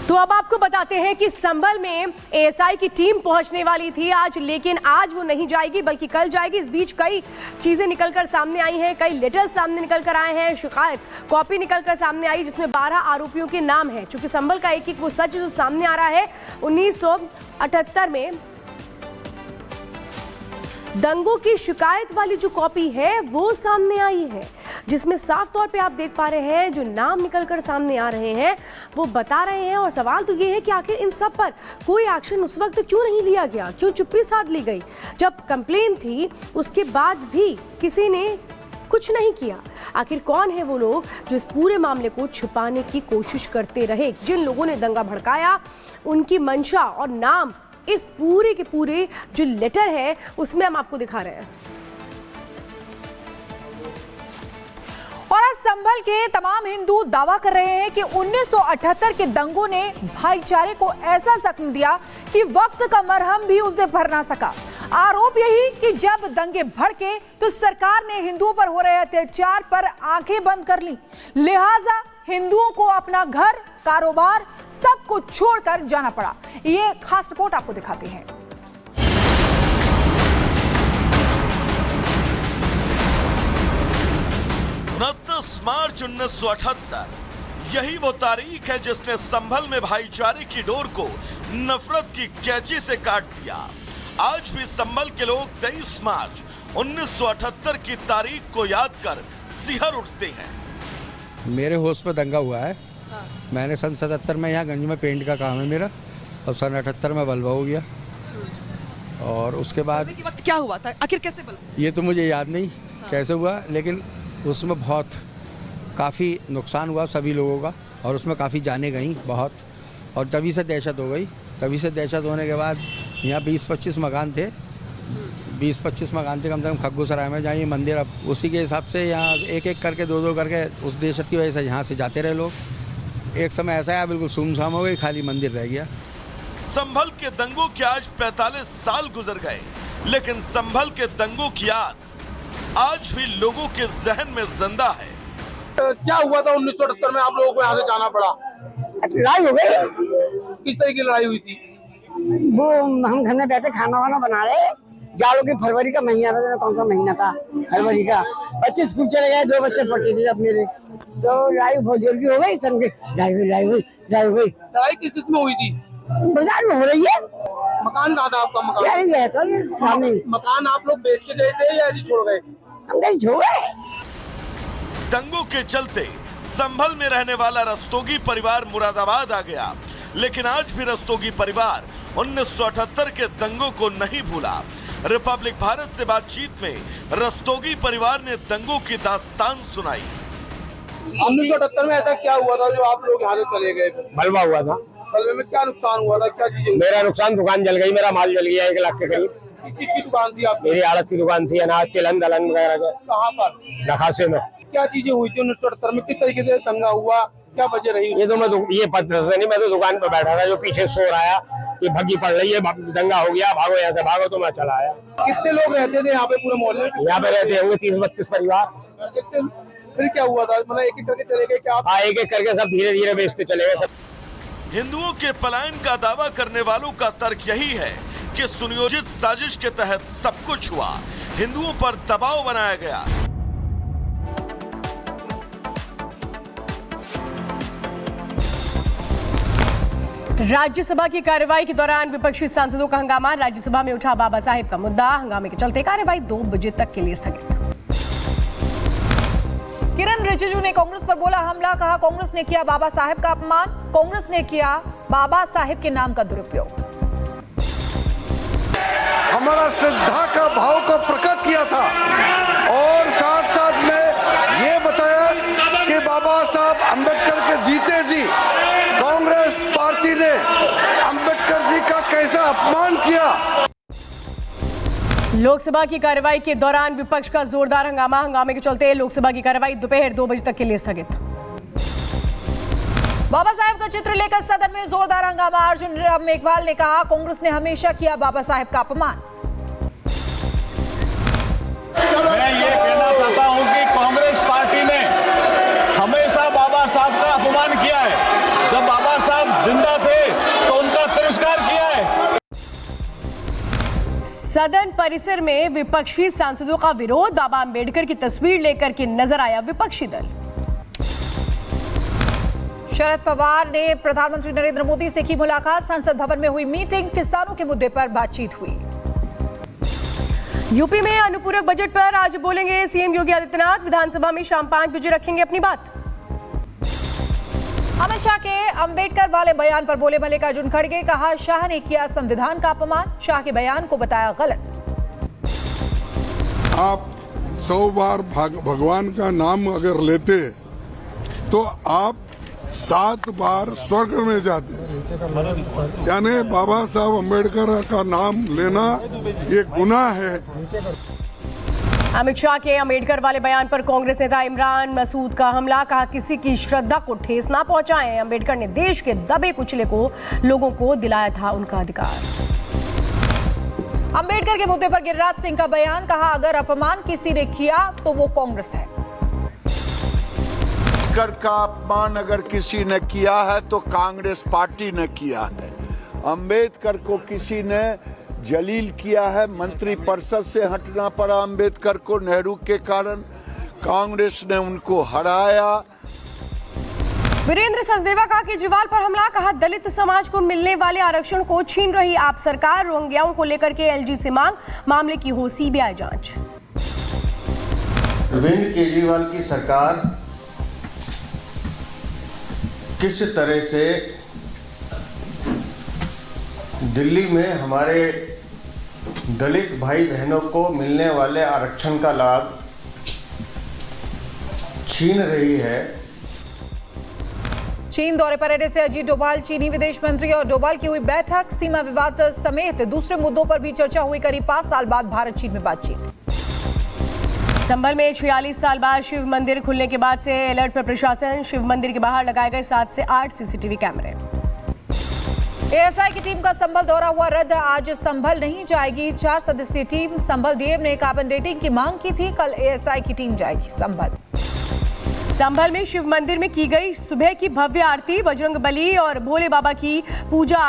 तो अब आपको बताते हैं कि संभल में एएसआई की टीम पहुंचने वाली थी आज, लेकिन आज वो नहीं जाएगी बल्कि कल जाएगी। इस बीच कई चीजें निकलकर सामने आई हैं, कई लेटर्स सामने निकलकर आए हैं, शिकायत कॉपी निकलकर सामने आई जिसमें 12 आरोपियों के नाम हैं। चूंकि संभल का एक वो सच जो सामने आ रहा है, 1978 में दंगों की शिकायत वाली जो कॉपी है वो सामने आई है, जिसमें साफ तौर पे आप देख पा रहे हैं जो नाम निकलकर सामने आ रहे हैं वो बता रहे हैं। और सवाल तो ये है कि आखिर इन सब पर कोई एक्शन उस वक्त क्यों नहीं लिया गया, क्यों चुप्पी साध ली गई? जब कंप्लेन थी उसके बाद भी किसी ने कुछ नहीं किया। आखिर कौन है वो लोग जो इस पूरे मामले को छुपाने की कोशिश करते रहे? जिन लोगों ने दंगा भड़काया उनकी मंशा और नाम इस पूरे के पूरे जो लेटर है उसमें हम आपको दिखा रहे हैं। और आज संभल के तमाम हिंदू दावा कर रहे हैं कि 1978 के दंगों ने भाईचारे को ऐसा जख्म दिया कि वक्त का मरहम भी उसे भर ना सका। आरोप यही कि जब दंगे भड़के तो सरकार ने हिंदुओं पर हो रहे अत्याचार पर आंखें बंद कर ली, लिहाजा हिंदुओं को अपना घर, कारोबार सब कुछ छोड़कर जाना पड़ा। ये खास रिपोर्ट आपको दिखाते हैं। 29 मार्च 1978 यही वो तारीख है जिसने संभल में भाईचारे की डोर को नफरत की कैंची से काट दिया। आज भी संभल के लोग 23 मार्च 1978 की तारीख को याद कर सिहर उठते हैं। मेरे होश पे दंगा हुआ है। मैंने सन 77 में यहाँ गंज में पेंट का काम है मेरा, और सन 78 में बलवा हो गया। और उसके बाद के वक्त क्या हुआ था, आखिर कैसे बलवा? ये तो मुझे याद नहीं कैसे हुआ, लेकिन उसमें बहुत काफ़ी नुकसान हुआ सभी लोगों का, और उसमें काफ़ी जाने गई बहुत, और तभी से दहशत हो गई। तभी से दहशत होने के बाद यहाँ 20-25 मकान थे, 20-25 मकान थे कम से कम खग्गूसराय में, जहाँ ये मंदिर, अब उसी के हिसाब से यहाँ एक एक करके 2-2 करके उस दहशत की वजह से यहाँ से जाते रहे लोग। एक समय ऐसा आया बिल्कुल सुमसाम हो गई, खाली मंदिर रह गया। संभल के दंगों के आज 45 साल गुजर गए, लेकिन संभल के दंगों की याद आज भी लोगों के जहन में जिंदा है। क्या हुआ था 1978 में, आप लोगों को यहाँ से जाना पड़ा? लड़ाई हो गई। किस तरह की लड़ाई हुई थी? वो हम घर में बैठे खाना वाना बना रहे, जाड़ों की फरवरी का महीना था, कौन सा महीना था, फरवरी का। बच्चे स्कूल चले गए, 2 बच्चे पढ़ते थे अब मेरे, तो लड़ाई बहुत जोर की हो गई। सन के लड़ाई हुई। लड़ाई किस चीज में हुई थी? बाजार में हो रही है। मकान कहाँ था आपका? मकान गया था ये सामने। मकान आप लोग बेच के गए थे या ऐसे छोड़ गए? हम गए छोड़ गए। दंगों के चलते संभल में रहने वाला रस्तोगी परिवार मुरादाबाद आ गया, लेकिन आज भी रस्तोगी परिवार 1978 के दंगों को नहीं भूला। रिपब्लिक भारत से बातचीत में रस्तोगी परिवार ने दंगों की दास्तान सुनाई। 1978 में ऐसा क्या हुआ था जो आप लोग यहाँ से चले गए? बलवा हुआ था। बलवे में क्या नुकसान हुआ था, क्या चीजें? मेरा नुकसान, दुकान जल गई, मेरा माल जल गया 1 लाख के करीब। किस चीज की दुकान थी आपकी? मेरी आड़त की दुकान थी, अनाज तिलन दलन वगैरह का। कहाँ पर? नखासे में। क्या चीजें हुई थी 1978 में, किस तरीके से दंगा हुआ, क्या वजह रही? ये तो ये पता नहीं, मैं तो दुकान पर बैठा था, जो पीछे शोर आया कि भग्गी पड़ रही है, दंगा हो गया, भागो यहाँ से भागो, तो मैं चला आया। कितने लोग रहते थे यहाँ पे पूरे मोहल्ले में? यहाँ पे रहते होंगे 30-32 परिवार। कितने? फिर क्या हुआ था, मतलब एक एक करके चले गए क्या आप? हाँ, एक एक करके सब धीरे धीरे बेचते चले गए सब। हिंदुओं के पलायन का दावा करने वालों का तर्क यही है कि सुनियोजित साजिश के तहत सब कुछ हुआ, हिंदुओं पर दबाव बनाया गया। राज्यसभा की कार्यवाही के दौरान विपक्षी सांसदों का हंगामा। राज्यसभा में उठा बाबा साहेब का मुद्दा, हंगामे के चलते कार्यवाही 2 बजे तक के लिए स्थगित। किरण रिजिजू ने कांग्रेस पर बोला हमला, कहा कांग्रेस ने किया बाबा साहेब का अपमान, कांग्रेस ने किया बाबा साहेब के नाम का दुरुपयोग। हमारा श्रद्धा का भाव को प्रकट किया था, और साथ साथ में ये बताया कि बाबा साहब अंबेडकर के जीते जी कांग्रेस पार्टी ने अंबेडकर जी का कैसा अपमान किया। लोकसभा की कार्यवाही के दौरान विपक्ष का जोरदार हंगामा, हंगामे के चलते लोकसभा की कार्यवाही दोपहर 2 बजे तक के लिए स्थगित। बाबा साहेब का चित्र लेकर सदन में जोरदार हंगामा। अर्जुन राम मेघवाल ने कहा कांग्रेस ने हमेशा किया बाबा साहेब का अपमान। मैं ये कहना चाहता हूं कि कांग्रेस पार्टी ने हमेशा बाबा साहब का अपमान किया है। जब बाबा साहब जिंदा सदन परिसर में विपक्षी सांसदों का विरोध, बाबा अंबेडकर की तस्वीर लेकर के नजर आया विपक्षी दल। शरद पवार ने प्रधानमंत्री नरेंद्र मोदी से की मुलाकात, संसद भवन में हुई मीटिंग, किसानों के मुद्दे पर बातचीत हुई। यूपी में अनुपूरक बजट पर आज बोलेंगे सीएम योगी आदित्यनाथ, विधानसभा में शाम 5 बजे रखेंगे अपनी बात। अमित शाह के अंबेडकर वाले बयान पर बोले मल्लिकार्जुन खड़गे, कहा शाह ने किया संविधान का अपमान, शाह के बयान को बताया गलत। आप 100 बार भगवान का नाम अगर लेते तो आप 7 बार स्वर्ग में जाते, यानी बाबा साहब अम्बेडकर का नाम लेना ये गुनाह है। अमित शाह के अंबेडकर वाले बयान पर कांग्रेस नेता इमरान मसूद का हमला, कहा किसी की श्रद्धा को ठेस ना पहुंचाएं, अंबेडकर ने देश के दबे कुचले को लोगों को दिलाया था उनका अधिकार। अंबेडकर के मुद्दे पर गिरिराज सिंह का बयान, कहा अगर अपमान किसी ने किया तो वो कांग्रेस है। अंबेडकर का अपमान अगर किसी ने किया है तो कांग्रेस पार्टी ने किया है। अंबेडकर को किसी ने जलील किया है, मंत्री परिषद से हटना पड़ा अंबेडकर को नेहरू के कारण, कांग्रेस ने उनको हराया। वीरेंद्र सचदेवा का केजरीवाल पर हमला, कहा दलित समाज को मिलने वाले आरक्षण को छीन रही आप सरकार, रोहिंग्याओं को लेकर के एलजी से मांग, मामले की हो सीबीआई जांच। अरविंद केजरीवाल की सरकार किस तरह से दिल्ली में हमारे दलित भाई बहनों को मिलने वाले आरक्षण का लाभ छीन रही है। चीन दौरे पर रहने से अजीत डोभाल चीनी विदेश मंत्री और डोभाल की हुई बैठक, सीमा विवाद समेत दूसरे मुद्दों पर भी चर्चा हुई। करीब 5 साल बाद भारत चीन में बातचीत। संभल में 46 साल बाद शिव मंदिर खुलने के बाद से अलर्ट पर प्रशासन, शिव मंदिर के बाहर लगाए गए 7 से 8 सीसीटीवी कैमरे। एएसआई की टीम का संभल दौरा हुआ रद्द, आज संभल नहीं जाएगी 4 सदस्यीय टीम। संभल डीएम ने कार्बन डेटिंग की मांग की थी, कल एएसआई की टीम जाएगी संभल। संभल में शिव मंदिर में की गई सुबह की भव्य आरती, बजरंग बली और भोले बाबा की पूजा।